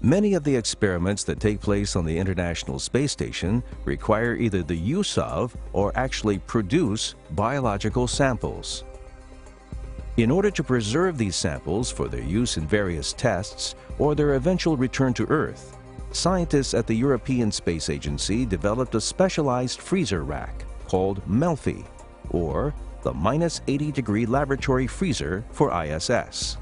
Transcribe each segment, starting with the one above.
Many of the experiments that take place on the International Space Station require either the use of or actually produce biological samples. In order to preserve these samples for their use in various tests or their eventual return to Earth, scientists at the European Space Agency developed a specialized freezer rack called MELFI, or the -80-degree laboratory freezer for ISS.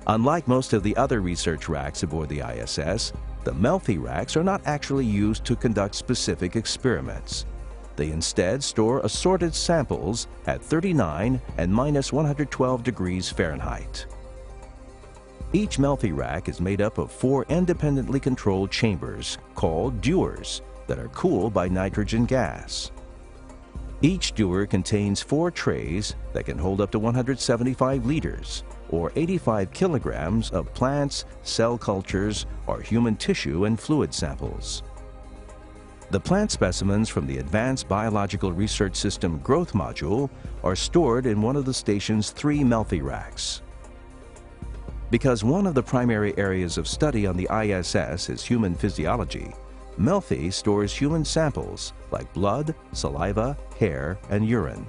Unlike most of the other research racks aboard the ISS, the MELFI racks are not actually used to conduct specific experiments. They instead store assorted samples at 39 and -112 degrees Fahrenheit. Each MELFI rack is made up of 4 independently controlled chambers called dewars that are cooled by nitrogen gas. Each dewar contains 4 trays that can hold up to 175 liters, or 85 kilograms of plants, cell cultures, or human tissue and fluid samples. The plant specimens from the Advanced Biological Research System Growth Module are stored in one of the station's 3 MELFI racks. Because one of the primary areas of study on the ISS is human physiology, MELFI stores human samples like blood, saliva, hair, and urine.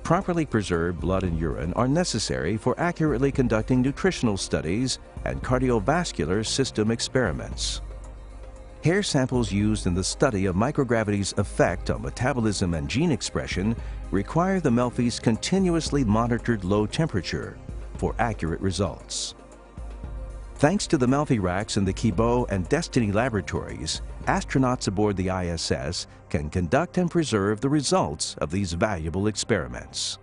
Properly preserved blood and urine are necessary for accurately conducting nutritional studies and cardiovascular system experiments. Hair samples used in the study of microgravity's effect on metabolism and gene expression require the MELFI's continuously monitored low temperature for accurate results. Thanks to the MELFI racks in the Kibo and Destiny laboratories, astronauts aboard the ISS can conduct and preserve the results of these valuable experiments.